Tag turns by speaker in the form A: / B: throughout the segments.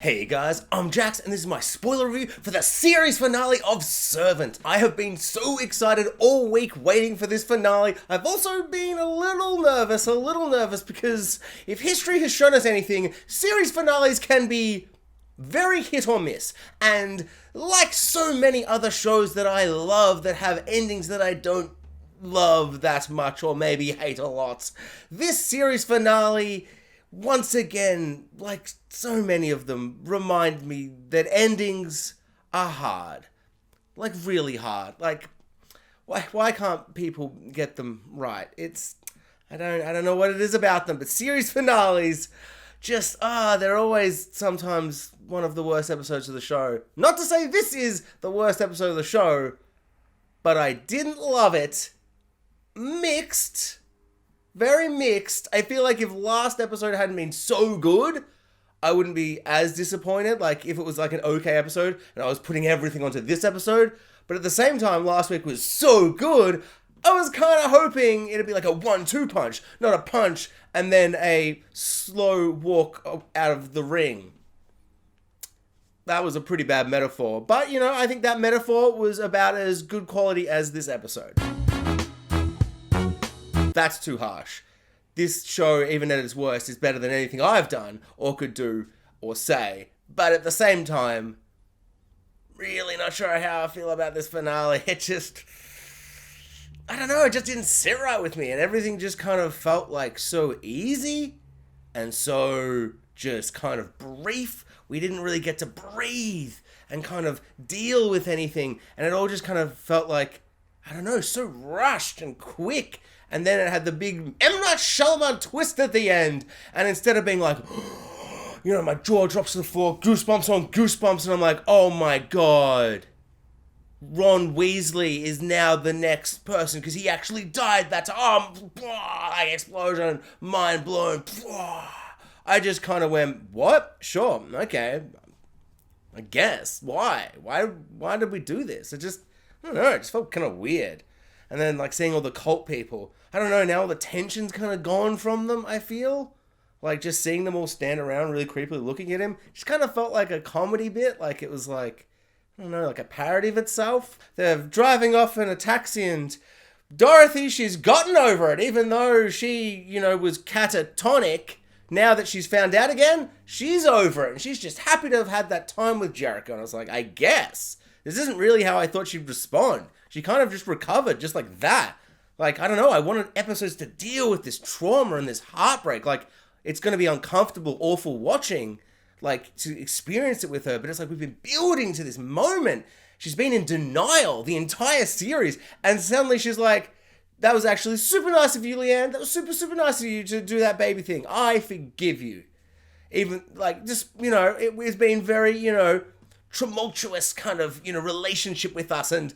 A: Hey guys, I'm Jax and this is my spoiler review for the series finale of Servant. I have been so excited all week waiting for this finale. I've also been a little nervous because if history has shown us anything, series finales can be very hit or miss. And like so many other shows that I love that have endings that I don't love that much or maybe hate a lot, this series finale once again, like so many of them, remind me that endings are hard. Like, really hard. Like, why can't people get them right? I don't know what it is about them, but series finales just, they're always sometimes one of the worst episodes of the show. Not to say this is the worst episode of the show, but I didn't love it. Mixed. Very mixed. I feel like if last episode hadn't been so good, I wouldn't be as disappointed. Like, if it was like an okay episode and I was putting everything onto this episode. But at the same time, last week was so good, I was kind of hoping it'd be like a 1-2 punch, not a punch and then a slow walk out of the ring. That was a pretty bad metaphor. But, you know, I think that metaphor was about as good quality as this episode. That's too harsh. This show, even at its worst, is better than anything I've done, or could do, or say. But at the same time, really not sure how I feel about this finale. It just, I don't know, it just didn't sit right with me. And everything just kind of felt like so easy, and so just kind of brief. We didn't really get to breathe and kind of deal with anything. And it all just kind of felt like, I don't know, so rushed and quick. And then it had the big M. Night Shyamalan twist at the end. And instead of being like, you know, my jaw drops to the floor, goosebumps on goosebumps, and I'm like, oh my god. Ron Weasley is now the next person because he actually died that time. Like explosion, mind blown. I just kind of went, what? Sure, okay. I guess. Why? Why did we do this? I don't know, it just felt kind of weird. And then, like, seeing all the cult people. I don't know, now all the tension's kind of gone from them, I feel. Like, just seeing them all stand around really creepily looking at him. Just kind of felt like a comedy bit. Like, it was like, I don't know, like a parody of itself. They're driving off in a taxi and Dorothy, she's gotten over it. Even though she, you know, was catatonic. Now that she's found out again, she's over it. And she's just happy to have had that time with Jericho. And I was like, I guess. This isn't really how I thought she'd respond. She kind of just recovered just like that. Like, I don't know, I wanted episodes to deal with this trauma and this heartbreak. Like, it's going to be uncomfortable, awful watching, like, to experience it with her. But it's like we've been building to this moment. She's been in denial the entire series. And suddenly she's like, that was actually super nice of you, Leanne. That was super, super nice of you to do that baby thing. I forgive you. Even, like, just, you know, it's been very, you know, tumultuous kind of, you know, relationship with us. And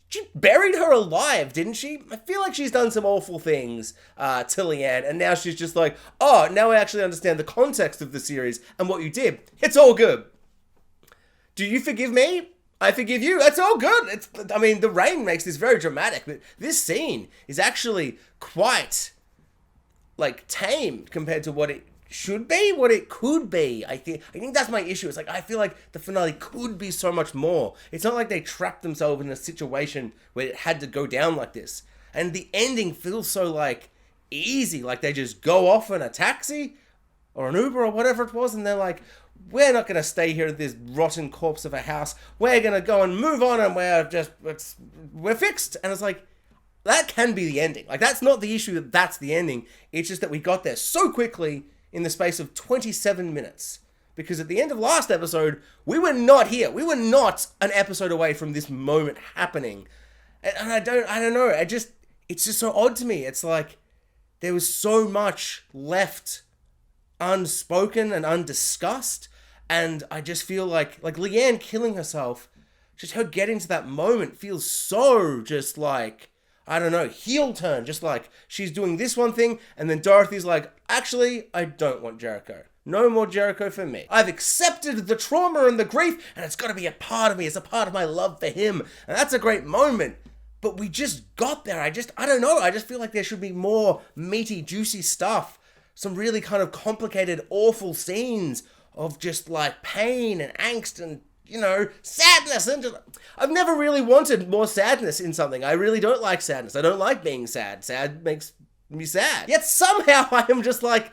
A: she buried her alive, didn't she? I feel like she's done some awful things to Leanne, and now she's just like, oh, now I actually understand the context of the series and what you did. It's all good. Do you forgive me? I forgive you. That's all good. The rain makes this very dramatic, but this scene is actually quite, like, tame compared to what it should be, what it could be. I think that's my issue. It's like, I feel like the finale could be so much more. It's not like they trapped themselves in a situation where it had to go down like this. And the ending feels so, like, easy. Like, they just go off in a taxi or an Uber or whatever it was, and they're like, we're not going to stay here at this rotten corpse of a house. We're going to go and move on, and we're fixed. And it's like, that can be the ending. Like, that's not the issue that's the ending. It's just that we got there so quickly in the space of 27 minutes. Because at the end of last episode, we were not here. We were not an episode away from this moment happening. And I don't know. It's just so odd to me. It's like there was so much left unspoken and undiscussed. And I just feel like Leanne killing herself, just her getting to that moment feels so just like, I don't know, heel turn. Just like she's doing this one thing and then Dorothy's like, actually, I don't want Jericho. No more Jericho for me. I've accepted the trauma and the grief and it's got to be a part of me. It's a part of my love for him. And that's a great moment. But we just got there. I don't know. I just feel like there should be more meaty, juicy stuff. Some really kind of complicated, awful scenes of just like pain and angst and, you know, sadness. And just, I've never really wanted more sadness in something. I really don't like sadness. I don't like being sad. Sad makes me sad. Yet somehow I am just like,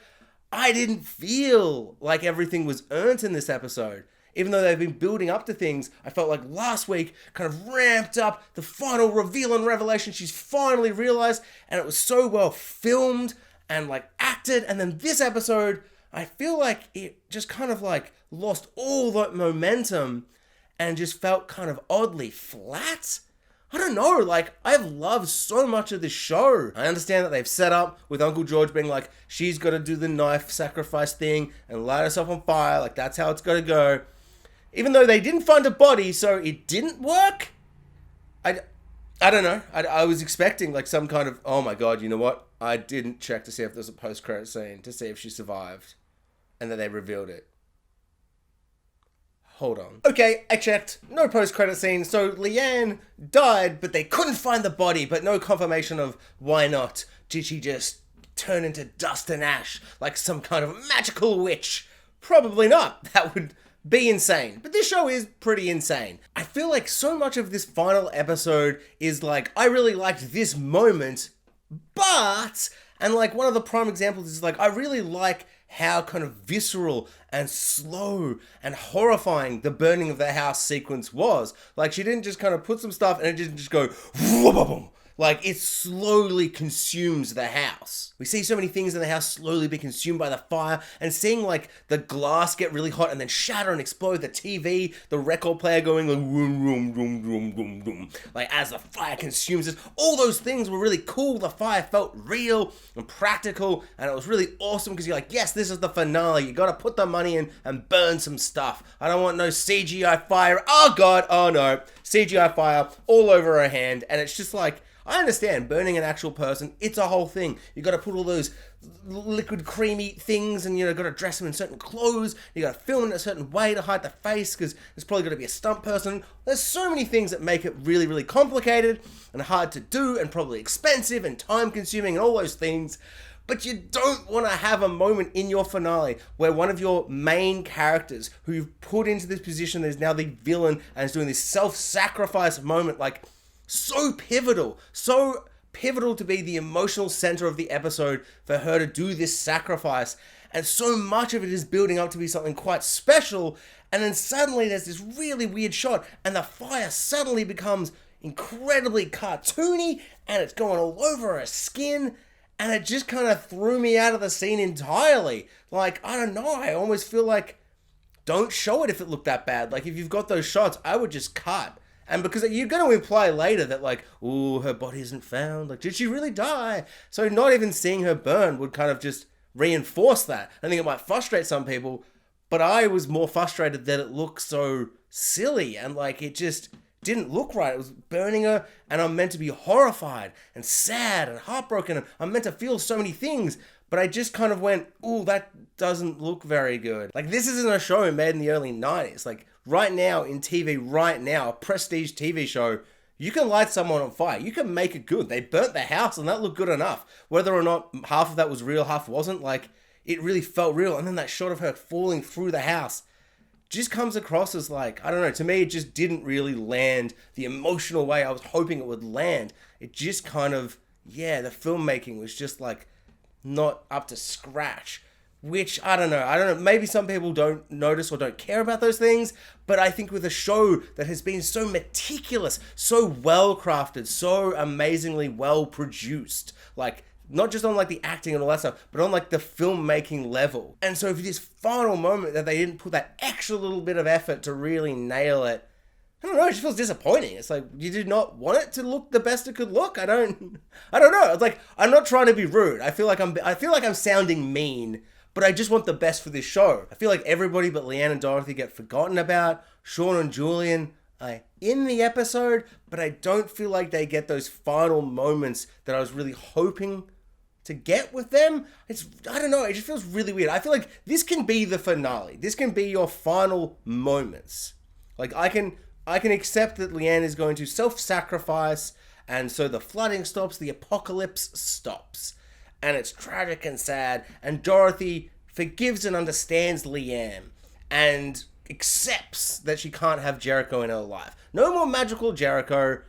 A: I didn't feel like everything was earned in this episode. Even though they've been building up to things, I felt like last week kind of ramped up the final reveal and revelation she's finally realized, and it was so well filmed and like acted. And then this episode, I feel like it just kind of like lost all that momentum and just felt kind of oddly flat. I don't know, like, I've loved so much of this show. I understand that they've set up with Uncle George being like, she's got to do the knife sacrifice thing and light herself on fire, like that's how it's got to go. Even though they didn't find a body, so it didn't work. I don't know. I was expecting like some kind of, oh my god, you know what? I didn't check to see if there's a post-credit scene to see if she survived. And then they revealed it. Hold on. Okay, I checked. No post-credit scene. So Leanne died, but they couldn't find the body, but no confirmation of why not. Did she just turn into dust and ash like some kind of magical witch? Probably not. That would be insane. But this show is pretty insane. I feel like so much of this final episode is like, I really liked this moment, but... And like one of the prime examples is like, I really like how kind of visceral and slow and horrifying the burning of the house sequence was. Like she didn't just kind of put some stuff and it didn't just go whoop. Like it slowly consumes the house. We see so many things in the house slowly be consumed by the fire, and seeing like the glass get really hot and then shatter and explode, the TV, the record player going like vroom, vroom, vroom, vroom, vroom, vroom, like as the fire consumes it. All those things were really cool. The fire felt real and practical, and it was really awesome because you're like, yes, this is the finale. You gotta put the money in and burn some stuff. I don't want no CGI fire. Oh god, oh no. CGI fire all over her hand, and it's just like, I understand burning an actual person, it's a whole thing. You got to put all those liquid creamy things and, you know, got to dress them in certain clothes. You got to film it in a certain way to hide the face because there's probably got to be a stunt person. There's so many things that make it really, really complicated and hard to do and probably expensive and time consuming and all those things. But you don't want to have a moment in your finale where one of your main characters who you've put into this position is now the villain and is doing this self-sacrifice moment, like, so pivotal to be the emotional center of the episode for her to do this sacrifice. And so much of it is building up to be something quite special. And then suddenly there's this really weird shot and the fire suddenly becomes incredibly cartoony and it's going all over her skin. And it just kind of threw me out of the scene entirely. Like, I don't know, I almost feel like, don't show it if it looked that bad. Like, if you've got those shots, I would just cut. And because you're going to imply later that, like, ooh, her body isn't found. Like, did she really die? So not even seeing her burn would kind of just reinforce that. I think it might frustrate some people, but I was more frustrated that it looked so silly and, like, it just didn't look right. It was burning her, and I'm meant to be horrified and sad and heartbroken, and I'm meant to feel so many things. But I just kind of went, ooh, that doesn't look very good. Like, this isn't a show made in the early 90s. Like, right now, in TV, right now, a prestige TV show, you can light someone on fire. You can make it good. They burnt their house, and that looked good enough. Whether or not half of that was real, half wasn't, like, it really felt real. And then that shot of her falling through the house just comes across as, like, I don't know, to me, it just didn't really land the emotional way I was hoping it would land. It just kind of, yeah, the filmmaking was just, like, not up to scratch, which I don't know, maybe some people don't notice or don't care about those things, but I think with a show that has been so meticulous, so well crafted, so amazingly well produced, like not just on like the acting and all that stuff, but on like the filmmaking level. And so for this final moment that they didn't put that extra little bit of effort to really nail it, I don't know, it just feels disappointing. It's like, you did not want it to look the best it could look? I don't know. It's like, I'm not trying to be rude. I feel like I'm sounding mean, but I just want the best for this show. I feel like everybody but Leanne and Dorothy get forgotten about. Sean and Julian are in the episode, but I don't feel like they get those final moments that I was really hoping to get with them. I don't know, it just feels really weird. I feel like this can be the finale. This can be your final moments. Like, I can accept that Leanne is going to self-sacrifice, and so the flooding stops, the apocalypse stops. And it's tragic and sad, and Dorothy forgives and understands Leanne. and accepts that she can't have Jericho in her life. No more magical Jericho.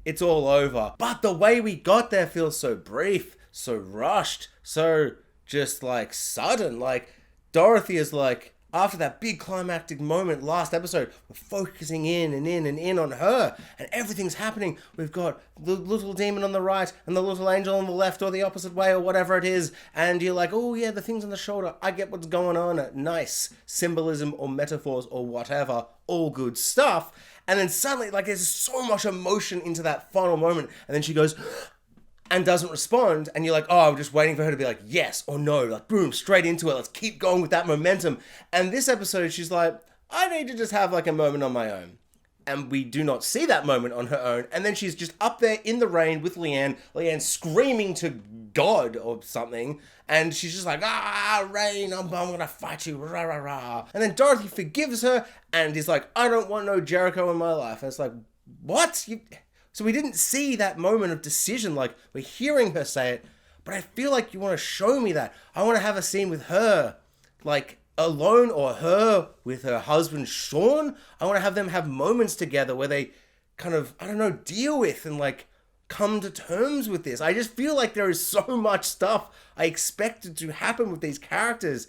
A: It's all over. But the way we got there feels so brief, so rushed, so just like sudden. Like Dorothy is like, after that big climactic moment last episode, we're focusing in and in and in on her, and everything's happening. We've got the little demon on the right and the little angel on the left, or the opposite way, or whatever it is, and you're like, oh yeah, the things on the shoulder, I get what's going on. Nice symbolism or metaphors or whatever, all good stuff. And then suddenly, like, there's so much emotion into that final moment, and then she goes and doesn't respond, and you're like, oh, I'm just waiting for her to be like, yes or no, like, boom, straight into it, let's keep going with that momentum. And this episode, she's like, I need to just have, like, a moment on my own. And we do not see that moment on her own, and then she's just up there in the rain with Leanne screaming to God or something, and she's just like, rain, I'm gonna fight you, rah, rah, rah. And then Dorothy forgives her, and is like, I don't want no Jericho in my life. And it's like, what? So we didn't see that moment of decision, like, we're hearing her say it, but I feel like you want to show me that. I want to have a scene with her, like, alone, or her with her husband, Sean. I want to have them have moments together where they kind of, I don't know, deal with and, like, come to terms with this. I just feel like there is so much stuff I expected to happen with these characters,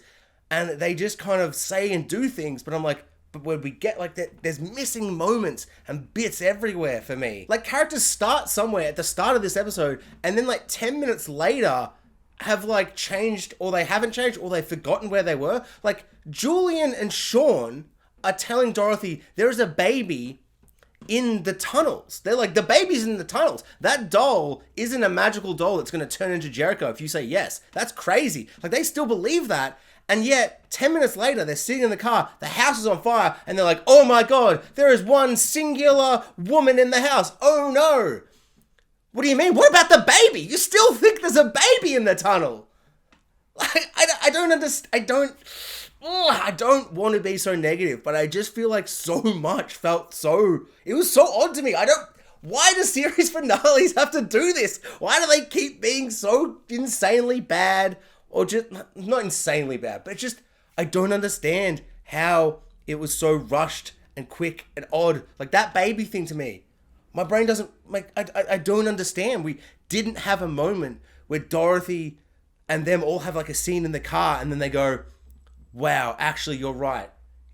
A: and they just kind of say and do things, but I'm like, but when we get like that, there's missing moments and bits everywhere for me. Like, characters start somewhere at the start of this episode, and then like 10 minutes later have like changed, or they haven't changed, or they've forgotten where they were. Like, Julian and Sean are telling Dorothy there is a baby in the tunnels. They're like, the baby's in the tunnels. That doll isn't a magical doll that's going to turn into Jericho if you say yes. That's crazy. Like, they still believe that. And yet, 10 minutes later, they're sitting in the car, the house is on fire, and they're like, oh my God, there is one singular woman in the house. Oh no. What do you mean? What about the baby? You still think there's a baby in the tunnel? Like, I don't understand. I don't want to be so negative, but I just feel like so much felt so, it was so odd to me. Why do series finales have to do this? Why do they keep being so insanely bad? Or just, not insanely bad, but just, I don't understand how it was so rushed and quick and odd. Like, that baby thing to me, my brain doesn't, like, I don't understand. We didn't have a moment where Dorothy and them all have like a scene in the car, and then they go, wow, actually, you're right.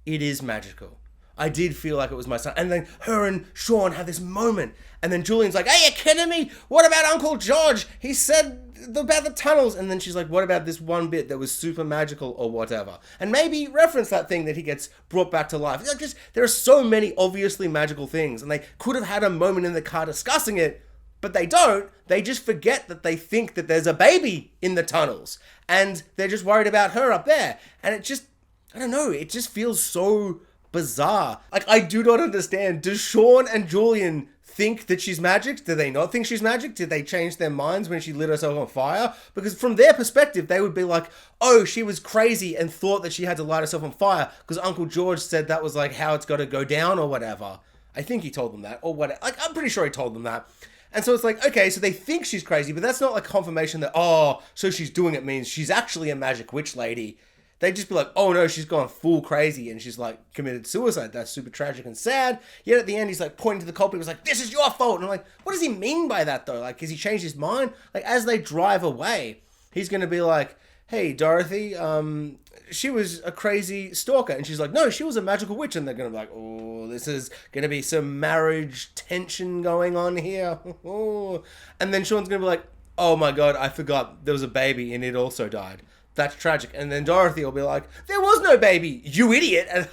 A: It is magical. I did feel like it was my son. And then her and Sean have this moment. And then Julian's like, are you kidding me? What about Uncle George? He said about the tunnels. And then she's like, what about this one bit that was super magical or whatever? And maybe reference that thing that he gets brought back to life. Just, there are so many obviously magical things. And they could have had a moment in the car discussing it, but they don't. They just forget that they think that there's a baby in the tunnels. And they're just worried about her up there. And it just, I don't know, it just feels so bizarre. Like, I do not understand. Does Sean and Julian think that she's magic? Do they not think she's magic? Did they change their minds when she lit herself on fire? Because from their perspective, they would be like, oh, she was crazy and thought that she had to light herself on fire because Uncle George said that was like how it's got to go down or whatever. I think he told them that, or whatever. Like, I'm pretty sure he told them that. And so it's like, okay, so they think she's crazy, but that's not like confirmation that, oh, so she's doing it means she's actually a magic witch lady. They'd just be like, oh no, she's gone full crazy and she's like committed suicide. That's super tragic and sad. Yet at the end, he's like pointing to the culprit. He was like, this is your fault. And I'm like, what does he mean by that though? Like, has he changed his mind? Like, as they drive away, he's going to be like, hey, Dorothy, she was a crazy stalker. And she's like, no, she was a magical witch. And they're going to be like, oh, this is going to be some marriage tension going on here. And then Sean's going to be like, oh my God, I forgot there was a baby and it also died. That's tragic. And then Dorothy will be like, there was no baby, you idiot. And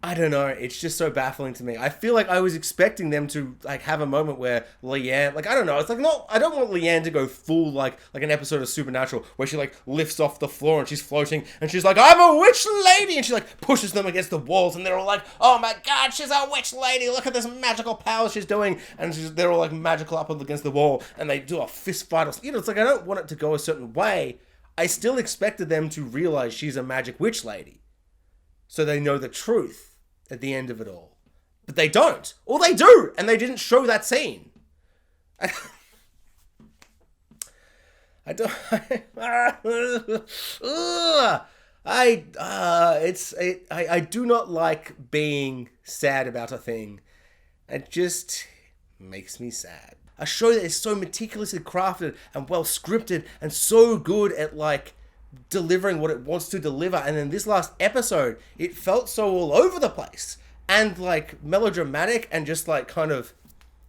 A: I don't know. It's just so baffling to me. I feel like I was expecting them to like have a moment where Leanne, like, I don't know. It's like, no, I don't want Leanne to go full like an episode of Supernatural where she like lifts off the floor and she's floating and she's like, I'm a witch lady. And she like pushes them against the walls and they're all like, oh my God, she's a witch lady. Look at this magical power she's doing. And they're all like magical up against the wall and they do a fist fight. Or, you know, it's like, I don't want it to go a certain way. I still expected them to realize she's a magic witch lady. So they know the truth at the end of it all. But they don't. Or they do, and they didn't show that scene. I don't... I do not like being sad about a thing. It just makes me sad. A show that is so meticulously crafted and well scripted and so good at like delivering what it wants to deliver, and then this last episode, it felt so all over the place and like melodramatic and just like kind of,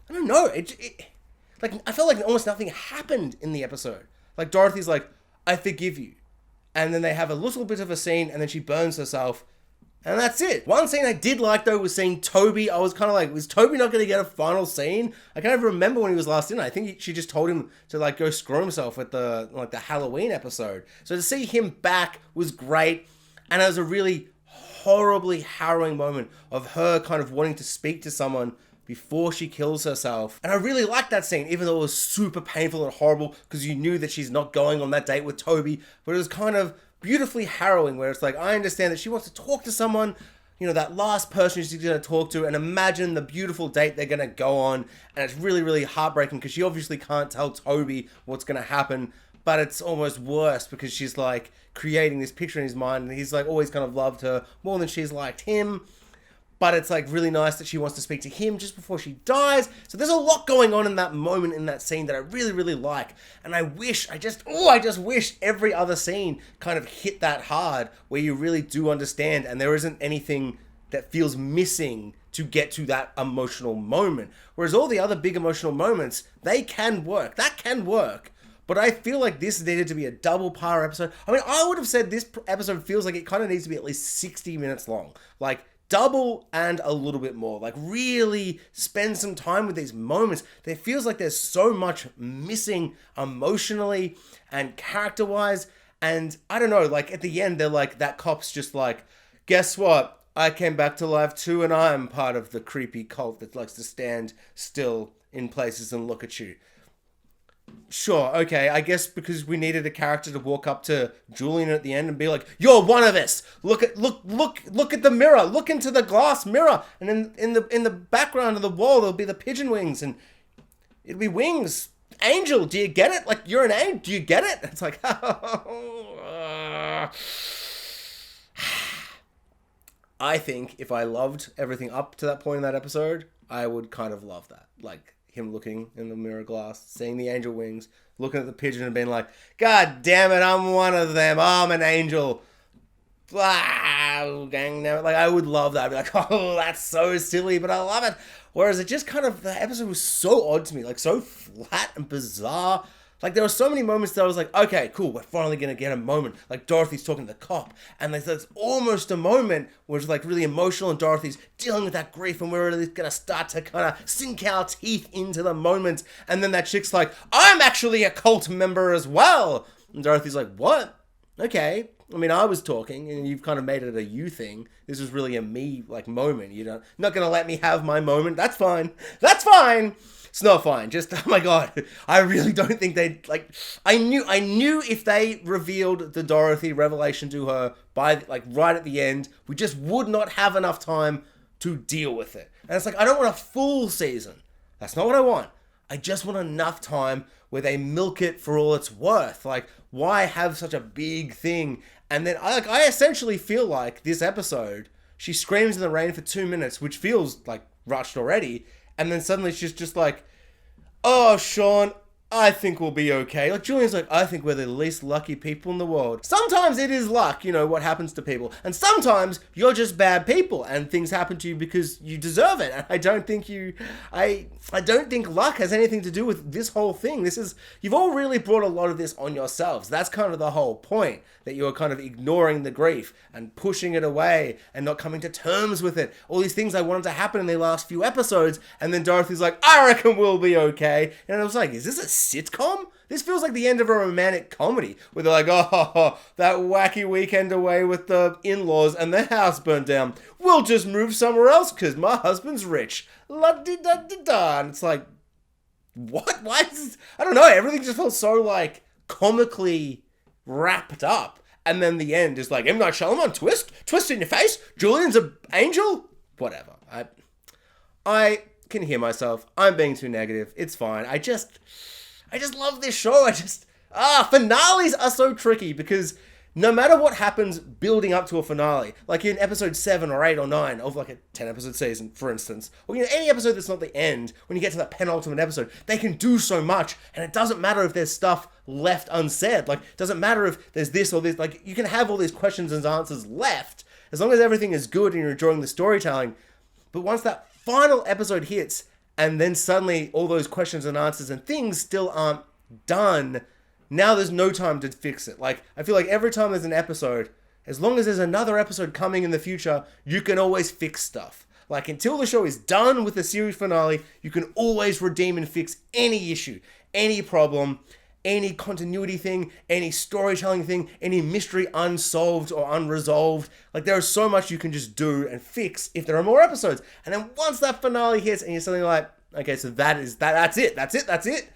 A: I don't know, it like I felt like almost nothing happened in the episode. Like Dorothy's like, I forgive you. And then they have a little bit of a scene and then she burns herself. And that's it. One scene I did like though was seeing Toby. I was kind of like, was Toby not going to get a final scene? I can't even remember when he was last in. I think she just told him to like go screw himself at the Halloween episode. So to see him back was great. And it was a really horribly harrowing moment of her kind of wanting to speak to someone before she kills herself. And I really liked that scene, even though it was super painful and horrible because you knew that she's not going on that date with Toby. But it was kind of beautifully harrowing where it's like, I understand that she wants to talk to someone, you know, that last person she's going to talk to, and imagine the beautiful date they're going to go on. And it's really, really heartbreaking because she obviously can't tell Toby what's going to happen. But it's almost worse because she's like creating this picture in his mind and he's like always kind of loved her more than she's liked him. But it's like really nice that she wants to speak to him just before she dies. So there's a lot going on in that moment, in that scene, that I really, really like. And I just wish every other scene kind of hit that hard where you really do understand and there isn't anything that feels missing to get to that emotional moment. Whereas all the other big emotional moments, they can work. That can work. But I feel like this needed to be a double power episode. I mean, I would have said this episode feels like it kind of needs to be at least 60 minutes long. Like, double and a little bit more. Like, really spend some time with these moments. There feels like there's so much missing emotionally and character-wise. And I don't know, like, at the end, they're like, that cop's just like, guess what? I came back to life too, and I'm part of the creepy cult that likes to stand still in places and look at you. Sure, okay, I guess because we needed a character to walk up to Julian at the end and be like, you're one of us. Look at the mirror. Look into the glass mirror. And then in the background of the wall there'll be the pigeon wings and it'll be wings. Angel, do you get it? Like, you're an angel. Do you get it? It's like, I think if I loved everything up to that point in that episode, I would kind of love that. Like, him looking in the mirror glass, seeing the angel wings, looking at the pigeon and being like, God damn it, I'm one of them. I'm an angel. Blah, gang. Like, I would love that. I'd be like, oh, that's so silly, but I love it. Whereas it just kind of, the episode was so odd to me, like so flat and bizarre. Like, there were so many moments that I was like, okay, cool, we're finally going to get a moment. Like, Dorothy's talking to the cop, and there's almost a moment where it's, like, really emotional, and Dorothy's dealing with that grief, and we're really going to start to kind of sink our teeth into the moment. And then that chick's like, I'm actually a cult member as well. And Dorothy's like, what? Okay. I mean, I was talking, and you've kind of made it a you thing. This was really a me, like, moment. You're not going to let me have my moment. That's fine. That's fine. It's not fine. Just, oh my God. I really don't think they'd, like, I knew if they revealed the Dorothy revelation to her by, like, right at the end, we just would not have enough time to deal with it. And it's like, I don't want a full season. That's not what I want. I just want enough time where they milk it for all it's worth. Like, why have such a big thing? And then I essentially feel like this episode, she screams in the rain for 2 minutes, which feels like rushed already. And then suddenly she's just like, oh, Sean, I think we'll be okay. Like, Julian's like, I think we're the least lucky people in the world. Sometimes it is luck, you know, what happens to people. And sometimes you're just bad people and things happen to you because you deserve it. And I don't think I don't think luck has anything to do with this whole thing. You've all really brought a lot of this on yourselves. That's kind of the whole point, that you're kind of ignoring the grief and pushing it away and not coming to terms with it. All these things I wanted to happen in the last few episodes. And then Dorothy's like, I reckon we'll be okay. And I was like, is this a sitcom? This feels like the end of a romantic comedy where they're like, oh, that wacky weekend away with the in-laws and their house burnt down. We'll just move somewhere else because my husband's rich. La-di-da-di-da. And it's like, what? Why is this? I don't know. Everything just felt so, like, comically wrapped up. And then the end is like, M. Night Shyamalan, twist in your face. Julian's an angel. Whatever. I can hear myself. I'm being too negative. It's fine. I just love this show. Finales are so tricky because no matter what happens building up to a finale, like in episode 7 or 8 or 9 of like a 10 episode season, for instance, or any episode that's not the end, when you get to that penultimate episode, they can do so much, and it doesn't matter if there's stuff left unsaid. Like, it doesn't matter if there's this or this. Like, you can have all these questions and answers left, as long as everything is good and you're enjoying the storytelling. But once that final episode hits, and then suddenly all those questions and answers and things still aren't done, now there's no time to fix it. Like, I feel like every time there's an episode, as long as there's another episode coming in the future, you can always fix stuff. Like, until the show is done with the series finale, you can always redeem and fix any issue, any problem, any continuity thing, any storytelling thing, any mystery unsolved or unresolved. Like, there is so much you can just do and fix if there are more episodes. And then once that finale hits and you're suddenly like, okay, so that's it.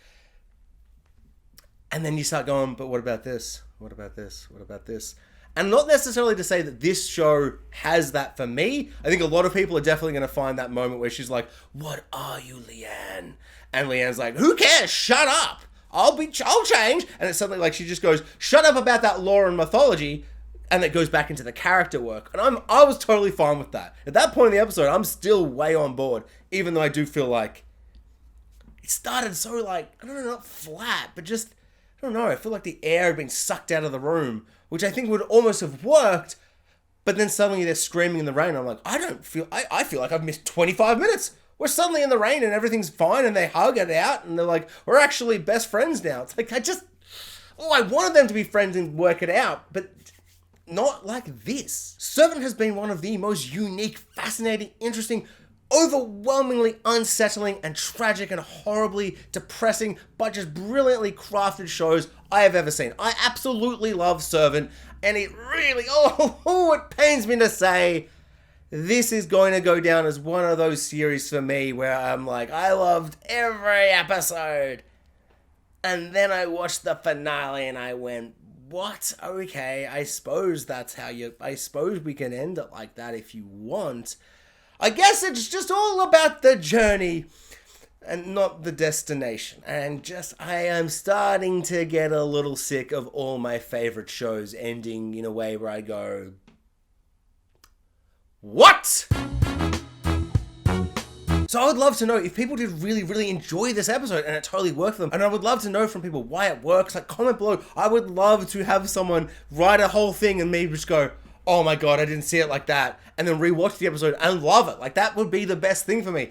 A: And then you start going, but what about this? What about this? What about this? And not necessarily to say that this show has that for me. I think a lot of people are definitely going to find that moment where she's like, what are you, Leanne? And Leanne's like, who cares? Shut up. I'll change. And it's suddenly like she just goes, shut up about that lore and mythology. And it goes back into the character work. And I was totally fine with that. At that point in the episode, I'm still way on board. Even though I do feel like it started so like, I don't know, not flat, but just, I don't know, I feel like the air had been sucked out of the room, which I think would almost have worked, but then suddenly they're screaming in the rain. I'm like, I feel like I've missed 25 minutes. We're suddenly in the rain and everything's fine, and they hug it out and they're like, we're actually best friends now. It's like, I wanted them to be friends and work it out, but not like this. Servant has been one of the most unique, fascinating, interesting, overwhelmingly unsettling and tragic and horribly depressing, but just brilliantly crafted shows I have ever seen. I absolutely love Servant, and it really, it pains me to say, this is going to go down as one of those series for me where I'm like, I loved every episode. And then I watched the finale and I went, what? Okay, I suppose we can end it like that if you want. I guess it's just all about the journey and not the destination. And I am starting to get a little sick of all my favorite shows ending in a way where I go, what? So I would love to know if people did really, really enjoy this episode and it totally worked for them. And I would love to know from people why it works. Like, comment below. I would love to have someone write a whole thing and maybe just go, oh my god, I didn't see it like that, and then rewatch the episode and love it. Like, that would be the best thing for me.